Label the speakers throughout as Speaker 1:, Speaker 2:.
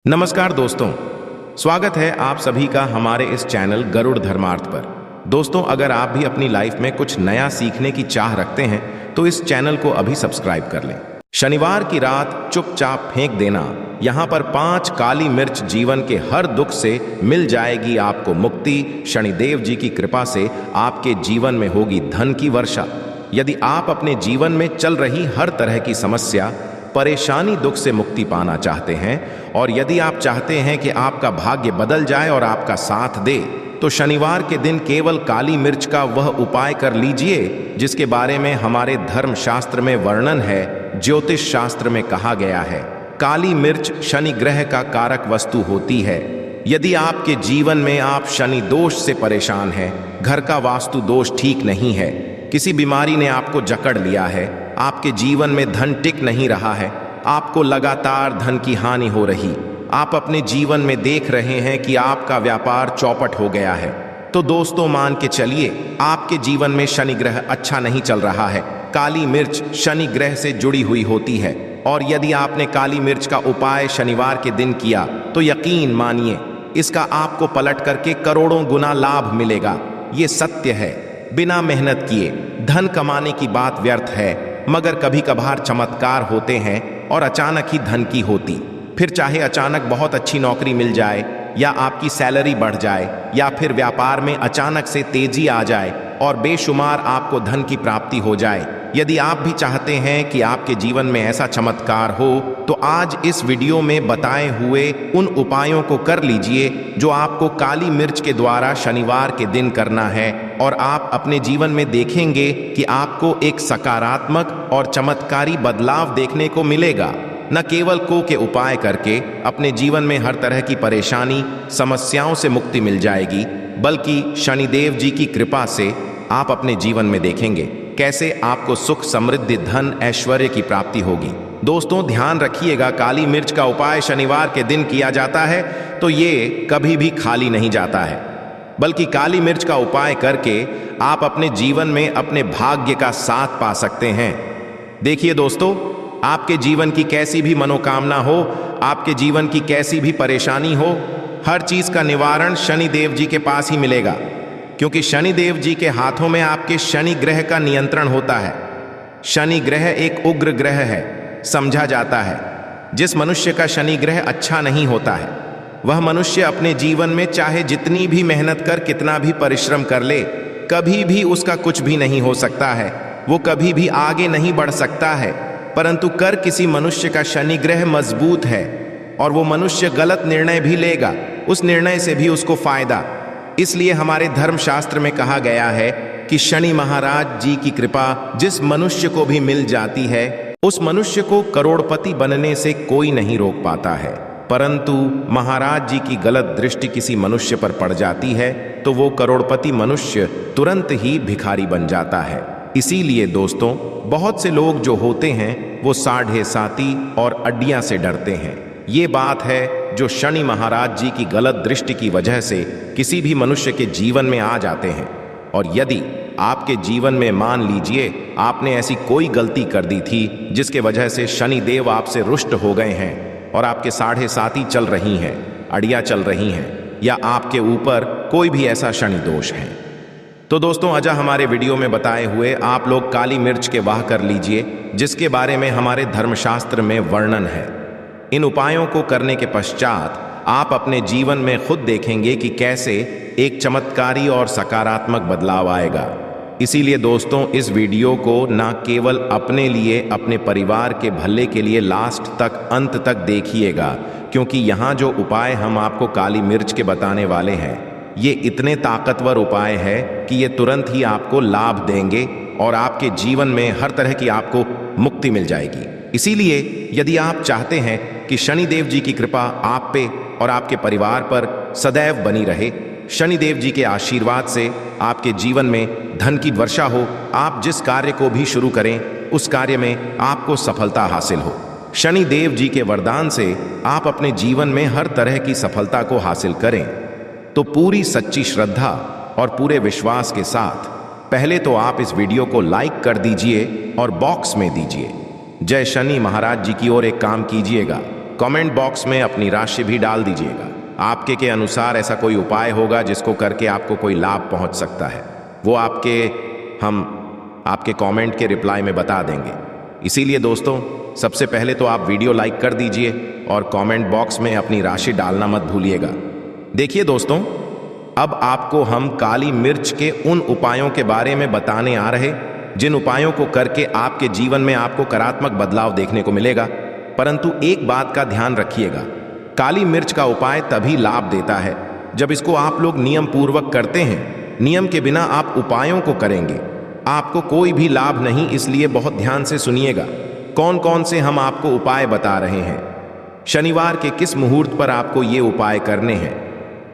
Speaker 1: नमस्कार दोस्तों, स्वागत है आप सभी का हमारे इस चैनल गरुड़ धर्मार्थ पर। दोस्तों, अगर आप भी अपनी लाइफ में कुछ नया सीखने की चाह रखते हैं तो इस चैनल को अभी सब्सक्राइब कर लें। शनिवार की रात चुपचाप फेंक देना, यहाँ पर 5 काली मिर्च जीवन के हर दुख से मिल जाएगी आपको मुक्ति। शनिदेव जी की कृपा से आपके जीवन में होगी धन की वर्षा। यदि आप अपने जीवन में चल रही हर तरह की समस्या, परेशानी, दुख से मुक्ति पाना चाहते हैं और यदि आप चाहते हैं कि आपका भाग्य बदल जाए और आपका साथ दे, तो शनिवार के दिन केवल काली मिर्च का वह उपाय कर लीजिए जिसके बारे में हमारे धर्म शास्त्र में वर्णन है, ज्योतिष शास्त्र में कहा गया है। काली मिर्च शनि ग्रह का कारक वस्तु होती है। यदि आपके जीवन में आप शनि दोष से परेशान हैं, घर का वास्तु दोष ठीक नहीं है, किसी बीमारी ने आपको जकड़ लिया है, आपके जीवन में धन टिक नहीं रहा है, आपको लगातार धन की हानि हो रही, आप अपने जीवन में देख रहे हैं कि आपका व्यापार चौपट हो गया है, तो दोस्तों मान के चलिए आपके जीवन में शनि ग्रह अच्छा नहीं चल रहा है। काली मिर्च शनि ग्रह से जुड़ी हुई होती है और यदि आपने काली मिर्च का उपाय शनिवार के दिन किया तो यकीन मानिए इसका आपको पलट करके करोड़ों गुना लाभ मिलेगा। ये सत्य है। बिना मेहनत किए धन कमाने की बात व्यर्थ है, मगर कभी कभार चमत्कार होते हैं और अचानक ही धन की होती। फिर चाहे अचानक बहुत अच्छी नौकरी मिल जाए या आपकी सैलरी बढ़ जाए या फिर व्यापार में अचानक से तेजी आ जाए और बेशुमार आपको धन की प्राप्ति हो जाए। यदि आप भी चाहते हैं कि आपके जीवन में ऐसा चमत्कार हो तो आज इस वीडियो में बताए हुए उन उपायों को कर लीजिए जो आपको काली मिर्च के द्वारा शनिवार के दिन करना है और आप अपने जीवन में देखेंगे कि आपको एक सकारात्मक और चमत्कारी बदलाव देखने को मिलेगा। न केवल को के उपाय करके अपने जीवन में हर तरह की परेशानी, समस्याओं से मुक्ति मिल जाएगी, बल्कि शनिदेव जी की कृपा से आप अपने जीवन में देखेंगे कैसे आपको सुख, समृद्धि, धन, ऐश्वर्य की प्राप्ति होगी। दोस्तों ध्यान रखिएगा, काली मिर्च का उपाय शनिवार के दिन किया जाता है तो ये कभी भी खाली नहीं जाता है, बल्कि काली मिर्च का उपाय करके आप अपने जीवन में अपने भाग्य का साथ पा सकते हैं। देखिए दोस्तों, आपके जीवन की कैसी भी मनोकामना हो, आपके जीवन की कैसी भी परेशानी हो, हर चीज का निवारण शनिदेव जी के पास ही मिलेगा, क्योंकि शनिदेव जी के हाथों में आपके शनि ग्रह का नियंत्रण होता है। शनि ग्रह एक उग्र ग्रह है, समझा जाता है। जिस मनुष्य का शनि ग्रह अच्छा नहीं होता है वह मनुष्य अपने जीवन में चाहे जितनी भी मेहनत कर, कितना भी परिश्रम कर ले, कभी भी उसका कुछ भी नहीं हो सकता है, वो कभी भी आगे नहीं बढ़ सकता है। परंतु कर किसी मनुष्य का शनि ग्रह मजबूत है और वो मनुष्य गलत निर्णय भी लेगा, उस निर्णय से भी उसको फायदा। इसलिए हमारे धर्मशास्त्र में कहा गया है कि शनि महाराज जी की कृपा जिस मनुष्य को भी मिल जाती है उस मनुष्य को करोड़पति बनने से कोई नहीं रोक पाता है। परंतु महाराज जी की गलत दृष्टि किसी मनुष्य पर पड़ जाती है तो वो करोड़पति मनुष्य तुरंत ही भिखारी बन जाता है। इसीलिए दोस्तों, बहुत से लोग जो होते हैं वो साढ़े साती और अड्डियां से डरते हैं। ये बात है जो शनि महाराज जी की गलत दृष्टि की वजह से किसी भी मनुष्य के जीवन में आ जाते हैं। और यदि आपके जीवन में मान लीजिए आपने ऐसी कोई गलती कर दी थी जिसके वजह से शनि देव आपसे रुष्ट हो गए हैं और आपके साढ़े साती चल रही हैं, अड़ियाँ चल रही हैं या आपके ऊपर कोई भी ऐसा शनि दोष है, तो दोस्तों अजा हमारे वीडियो में बताए हुए आप लोग काली मिर्च के वाह कर लीजिए जिसके बारे में हमारे धर्मशास्त्र में वर्णन है। इन उपायों को करने के पश्चात आप अपने जीवन में खुद देखेंगे कि कैसे एक चमत्कारी और सकारात्मक बदलाव आएगा। इसीलिए दोस्तों इस वीडियो को ना केवल अपने लिए, अपने परिवार के भले के लिए लास्ट तक, अंत तक देखिएगा, क्योंकि यहाँ जो उपाय हम आपको काली मिर्च के बताने वाले हैं ये इतने ताकतवर उपाय है कि ये तुरंत ही आपको लाभ देंगे और आपके जीवन में हर तरह की आपको मुक्ति मिल जाएगी। इसीलिए यदि आप चाहते हैं कि शनिदेव जी की कृपा आप पे और आपके परिवार पर सदैव बनी रहे, शनिदेव जी के आशीर्वाद से आपके जीवन में धन की वर्षा हो, आप जिस कार्य को भी शुरू करें उस कार्य में आपको सफलता हासिल हो, शनिदेव जी के वरदान से आप अपने जीवन में हर तरह की सफलता को हासिल करें, तो पूरी सच्ची श्रद्धा और पूरे विश्वास के साथ पहले तो आप इस वीडियो को लाइक कर दीजिए और बॉक्स में दीजिए जय शनि महाराज जी की ओर एक काम कीजिएगा। कमेंट बॉक्स में अपनी राशि भी डाल दीजिएगा। आपके के अनुसार ऐसा कोई उपाय होगा जिसको करके आपको कोई लाभ पहुंच सकता है, वो हम आपके कमेंट के रिप्लाई में बता देंगे। इसीलिए दोस्तों, सबसे पहले तो आप वीडियो लाइक कर दीजिए और कमेंट बॉक्स में अपनी राशि डालना मत भूलिएगा। देखिए दोस्तों, अब आपको हम काली मिर्च के उन उपायों के बारे में बताने आ रहे जिन उपायों को करके आपके जीवन में आपको सकारात्मक बदलाव देखने को मिलेगा। परंतु एक बात का ध्यान रखिएगा, काली मिर्च का उपाय तभी लाभ देता है जब इसको आप लोग नियम पूर्वक करते हैं। नियम के बिना आप उपायों को करेंगे, आपको कोई भी लाभ नहीं। इसलिए बहुत ध्यान से सुनिएगा कौन कौन से हम आपको उपाय बता रहे हैं, शनिवार के किस मुहूर्त पर आपको ये उपाय करने हैं।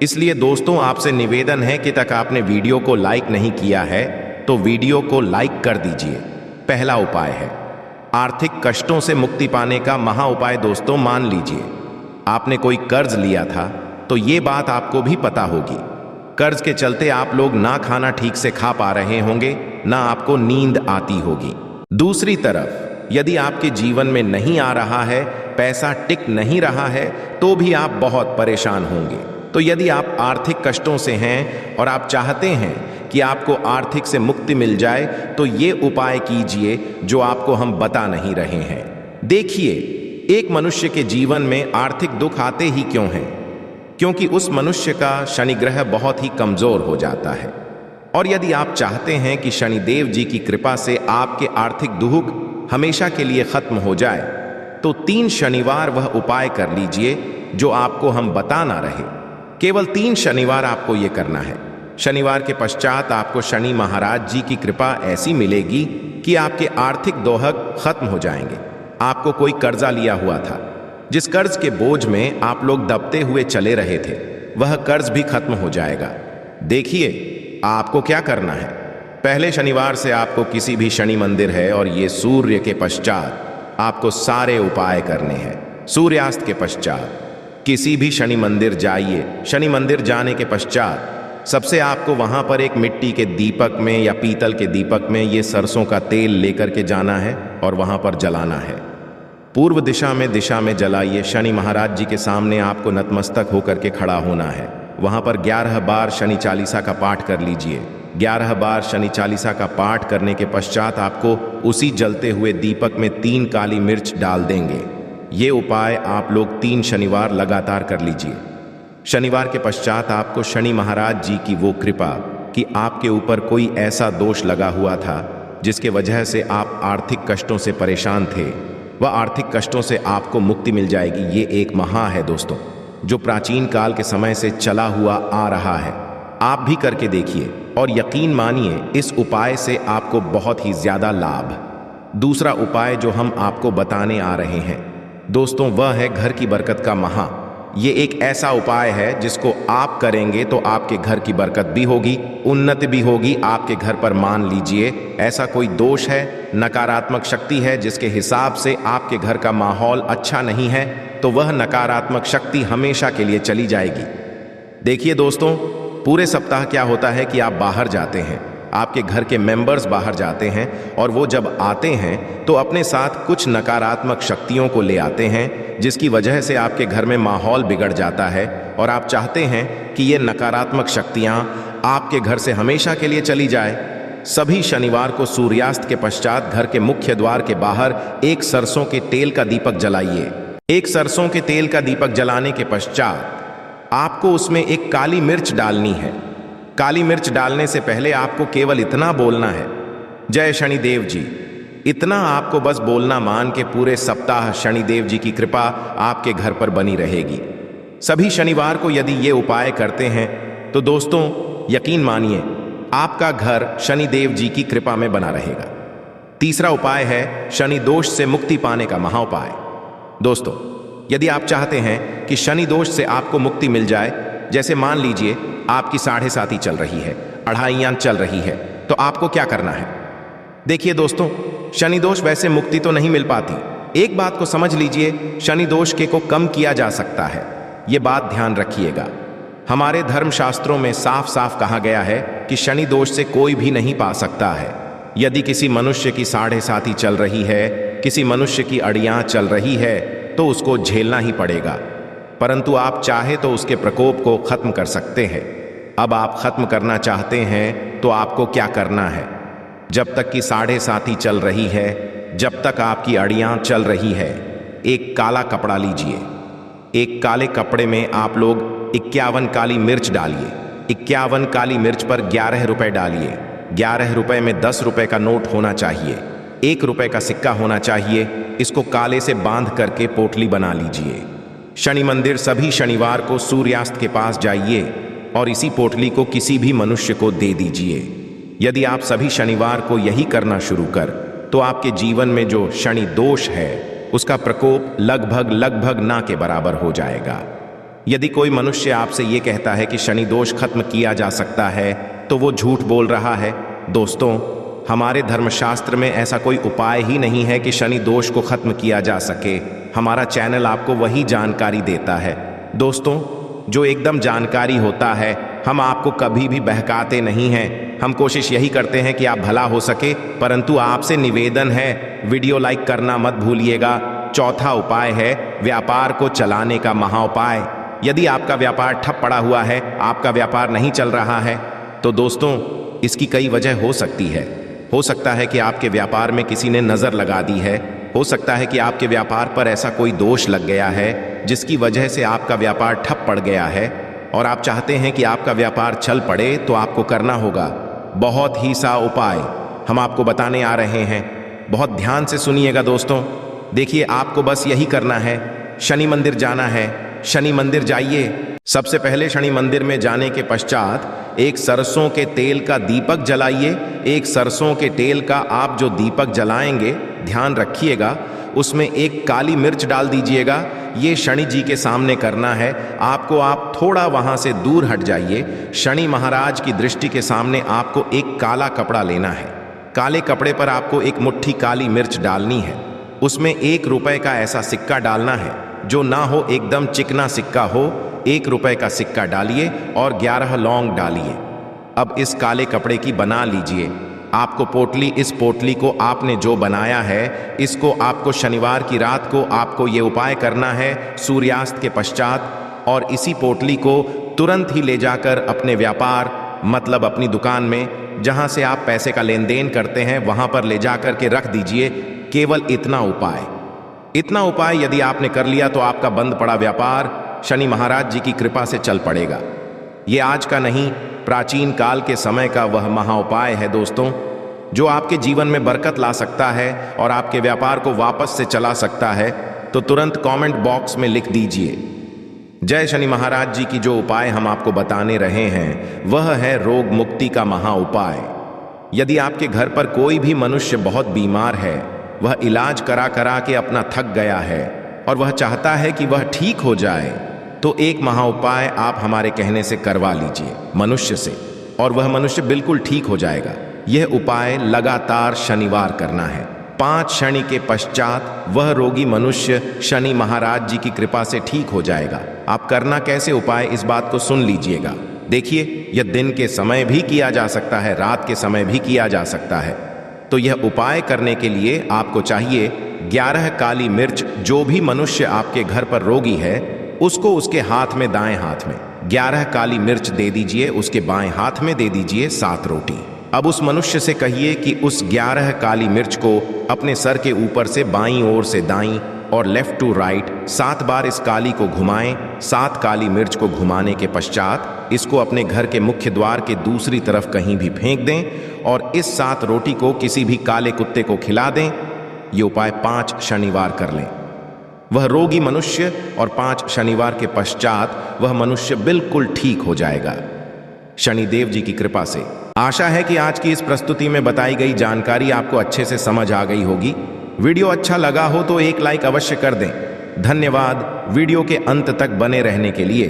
Speaker 1: इसलिए दोस्तों, आपसे निवेदन है कि तक आपने वीडियो को लाइक नहीं किया है तो वीडियो को लाइक कर दीजिए। पहला उपाय है आर्थिक कष्टों से मुक्ति पाने का महा उपाय। दोस्तों, मान लीजिए आपने कोई कर्ज लिया था, तो ये बात आपको भी पता होगी। कर्ज के चलते आप लोग ना खाना ठीक से खा पा रहे होंगे, ना आपको नींद आती होगी। दूसरी तरफ यदि आपके जीवन में नहीं आ रहा है, पैसा टिक नहीं रहा है, तो भी आप बहुत परेशान होंगे। तो यदि आप आर्थिक कष्टों से हैं और आप चाहते हैं कि आपको आर्थिक से मुक्ति मिल जाए, तो ये उपाय कीजिए जो आपको हम बता नहीं रहे हैं। देखिए, एक मनुष्य के जीवन में आर्थिक दुख आते ही क्यों हैं? क्योंकि उस मनुष्य का शनि ग्रह बहुत ही कमजोर हो जाता है। और यदि आप चाहते हैं कि शनिदेव जी की कृपा से आपके आर्थिक दुख हमेशा के लिए खत्म हो जाए, तो 3 शनिवार वह उपाय कर लीजिए जो आपको हम बता ना रहे। केवल 3 शनिवार आपको ये करना है। शनिवार के पश्चात आपको शनि महाराज जी की कृपा ऐसी मिलेगी कि आपके आर्थिक दोहक खत्म हो जाएंगे। आपको कोई कर्जा लिया हुआ था, जिस कर्ज के बोझ में आप लोग दबते हुए चले रहे थे, वह कर्ज भी खत्म हो जाएगा। देखिए, आपको क्या करना है। पहले शनिवार से आपको किसी भी शनि मंदिर है और ये सूर्य के पश्चात आपको सारे उपाय करने हैं। सूर्यास्त के पश्चात किसी भी शनि मंदिर जाइए। शनि मंदिर जाने के पश्चात सबसे आपको वहां पर एक मिट्टी के दीपक में या पीतल के दीपक में ये सरसों का तेल लेकर के जाना है और वहां पर जलाना है। पूर्व दिशा में जलाइए। शनि महाराज जी के सामने आपको नतमस्तक होकर के खड़ा होना है। वहां पर 11 बार शनि चालीसा का पाठ कर लीजिए। 11 बार शनि चालीसा का पाठ करने के पश्चात आपको उसी जलते हुए दीपक में 3 काली मिर्च डाल देंगे। ये उपाय आप लोग 3 शनिवार लगातार कर लीजिए। शनिवार के पश्चात आपको शनि महाराज जी की वो कृपा कि आपके ऊपर कोई ऐसा दोष लगा हुआ था जिसके वजह से आप आर्थिक कष्टों से परेशान थे, वह आर्थिक कष्टों से आपको मुक्ति मिल जाएगी। ये एक महा है दोस्तों, जो प्राचीन काल के समय से चला हुआ आ रहा है। आप भी करके देखिए और यकीन मानिए, इस उपाय से आपको बहुत ही ज्यादा लाभ। दूसरा उपाय जो हम आपको बताने आ रहे हैं दोस्तों, वह है घर की बरकत का महा। ये एक ऐसा उपाय है जिसको आप करेंगे तो आपके घर की बरकत भी होगी, उन्नति भी होगी। आपके घर पर मान लीजिए ऐसा कोई दोष है, नकारात्मक शक्ति है जिसके हिसाब से आपके घर का माहौल अच्छा नहीं है, तो वह नकारात्मक शक्ति हमेशा के लिए चली जाएगी। देखिए दोस्तों, पूरे सप्ताह क्या होता है कि आप बाहर जाते हैं, आपके घर के मेंबर्स बाहर जाते हैं और वो जब आते हैं तो अपने साथ कुछ नकारात्मक शक्तियों को ले आते हैं, जिसकी वजह से आपके घर में माहौल बिगड़ जाता है और आप चाहते हैं कि ये नकारात्मक शक्तियां आपके घर से हमेशा के लिए चली जाए। सभी शनिवार को सूर्यास्त के पश्चात घर के मुख्य द्वार के बाहर एक सरसों के तेल का दीपक जलाइए। एक सरसों के तेल का दीपक जलाने के पश्चात आपको उसमें एक काली मिर्च डालनी है। काली मिर्च डालने से पहले आपको केवल इतना बोलना है, जय शनिदेव जी। इतना आपको बस बोलना, मान के पूरे सप्ताह शनिदेव जी की कृपा आपके घर पर बनी रहेगी। सभी शनिवार को यदि ये उपाय करते हैं तो दोस्तों यकीन मानिए आपका घर शनिदेव जी की कृपा में बना रहेगा। तीसरा उपाय है शनि दोष से मुक्ति पाने का महाउपाय। दोस्तों, यदि आप चाहते हैं कि शनि दोष से आपको मुक्ति मिल जाए, जैसे मान लीजिए आपकी 7.5 चल रही है, 2.5 चल रही है, तो आपको क्या करना है। देखिए दोस्तों, शनि दोष वैसे मुक्ति तो नहीं मिल पाती। एक बात को समझ लीजिए, शनि दोष को कम किया जा सकता है। ये बात ध्यान रखिएगा। हमारे धर्मशास्त्रों में साफ साफ कहा गया है कि शनि दोष से कोई भी नहीं पा सकता है। यदि किसी मनुष्य की 7.5 चल रही है, किसी मनुष्य की अड़ियां चल रही है, तो उसको झेलना ही पड़ेगा, परंतु आप चाहे तो उसके प्रकोप को खत्म कर सकते हैं। अब आप खत्म करना चाहते हैं तो आपको क्या करना है? जब तक कि 7.5 चल रही है, जब तक आपकी अड़ियां चल रही है, एक काला कपड़ा लीजिए। एक काले कपड़े में आप लोग 51 काली मिर्च डालिए। 51 काली मिर्च पर 11 रुपए डालिए। 11 रुपए में 10 रुपए का नोट होना चाहिए, 1 रुपए का सिक्का होना चाहिए। इसको काले से बांध करके पोटली बना लीजिए। शनि मंदिर सभी शनिवार को सूर्यास्त के पास जाइए और इसी पोटली को किसी भी मनुष्य को दे दीजिए। यदि आप सभी शनिवार को यही करना शुरू कर तो आपके जीवन में जो शनि दोष है उसका प्रकोप लगभग ना के बराबर हो जाएगा। यदि कोई मनुष्य आपसे ये कहता है कि शनि दोष खत्म किया जा सकता है तो वो झूठ बोल रहा है। दोस्तों, हमारे धर्मशास्त्र में ऐसा कोई उपाय ही नहीं है कि शनि दोष को खत्म किया जा सके। हमारा चैनल आपको वही जानकारी देता है दोस्तों, जो एकदम जानकारी होता है। हम आपको कभी भी बहकाते नहीं हैं। हम कोशिश यही करते हैं कि आप भला हो सके, परंतु आपसे निवेदन है वीडियो लाइक करना मत भूलिएगा। चौथा उपाय है व्यापार को चलाने का महाउपाय। यदि आपका व्यापार ठप पड़ा हुआ है, आपका व्यापार नहीं चल रहा है, तो दोस्तों इसकी कई वजह हो सकती है। हो सकता है कि आपके व्यापार में किसी ने नज़र लगा दी है। हो सकता है कि आपके व्यापार पर ऐसा कोई दोष लग गया है जिसकी वजह से आपका व्यापार ठप पड़ गया है और आप चाहते हैं कि आपका व्यापार चल पड़े। तो आपको करना होगा बहुत ही सा उपाय हम आपको बताने आ रहे हैं। बहुत ध्यान से सुनिएगा दोस्तों। देखिए, आपको बस यही करना है, शनि मंदिर जाना है। शनि मंदिर जाइए। सबसे पहले शनि मंदिर में जाने के पश्चात एक सरसों के तेल का दीपक जलाइए। एक सरसों के तेल का आप जो दीपक जलाएंगे, ध्यान रखिएगा, उसमें एक काली मिर्च डाल दीजिएगा। ये शनि जी के सामने करना है आपको। आप थोड़ा वहां से दूर हट जाइए। शनि महाराज की दृष्टि के सामने आपको एक काला कपड़ा लेना है। काले कपड़े पर आपको एक मुट्ठी काली मिर्च डालनी है। उसमें 1 रुपए का ऐसा सिक्का डालना है जो ना हो एकदम चिकना सिक्का हो। 1 रुपए का सिक्का डालिए और 11 लौंग डालिए। अब इस काले कपड़े की बना लीजिए आपको पोटली। इस पोटली को आपने जो बनाया है, इसको आपको शनिवार की रात को आपको ये उपाय करना है सूर्यास्त के पश्चात। और इसी पोटली को तुरंत ही ले जाकर अपने व्यापार मतलब अपनी दुकान में जहां से आप पैसे का लेन देन करते हैं वहां पर ले जाकर के रख दीजिए। केवल इतना उपाय यदि आपने कर लिया तो आपका बंद पड़ा व्यापार शनि महाराज जी की कृपा से चल पड़ेगा। ये आज का नहीं, प्राचीन काल के समय का वह महाउपाय है दोस्तों, जो आपके जीवन में बरकत ला सकता है और आपके व्यापार को वापस से चला सकता है। तो तुरंत कमेंट बॉक्स में लिख दीजिए जय शनि महाराज जी की। जो उपाय हम आपको बताने रहे हैं वह है रोग मुक्ति का महाउपाय। यदि आपके घर पर कोई भी मनुष्य बहुत बीमार है, वह इलाज करा करा के अपना थक गया है और वह चाहता है कि वह ठीक हो जाए, तो एक महाउपाय आप हमारे कहने से करवा लीजिए मनुष्य से, और वह मनुष्य बिल्कुल ठीक हो जाएगा। यह उपाय लगातार शनिवार करना है। 5 शनि के पश्चात वह रोगी मनुष्य शनि महाराज जी की कृपा से ठीक हो जाएगा। आप करना कैसे उपाय, इस बात को सुन लीजिएगा। देखिए, यह दिन के समय भी किया जा सकता है, रात के समय भी किया जा सकता है। तो यह उपाय करने के लिए आपको चाहिए 11 काली मिर्च। जो भी मनुष्य आपके घर पर रोगी है उसको उसके हाथ में, दाएं हाथ में 11 काली मिर्च दे दीजिए, उसके बाएं हाथ में दे दीजिए 7 रोटी। अब उस मनुष्य से कहिए कि उस 11 काली मिर्च को अपने सर के ऊपर से बाईं ओर से दाईं और लेफ्ट टू राइट 7 बार इस काली को घुमाएं। 7 काली मिर्च को घुमाने के पश्चात इसको अपने घर के मुख्य द्वार के दूसरी तरफ कहीं भी फेंक दें और इस 7 रोटी को किसी भी काले कुत्ते को खिला दें। ये उपाय 5 शनिवार कर लें। वह रोगी मनुष्य और 5 शनिवार के पश्चात वह मनुष्य बिल्कुल ठीक हो जाएगा शनिदेव जी की कृपा से। आशा है कि आज की इस प्रस्तुति में बताई गई जानकारी आपको अच्छे से समझ आ गई होगी। वीडियो अच्छा लगा हो तो एक लाइक अवश्य कर दें। धन्यवाद वीडियो के अंत तक बने रहने के लिए।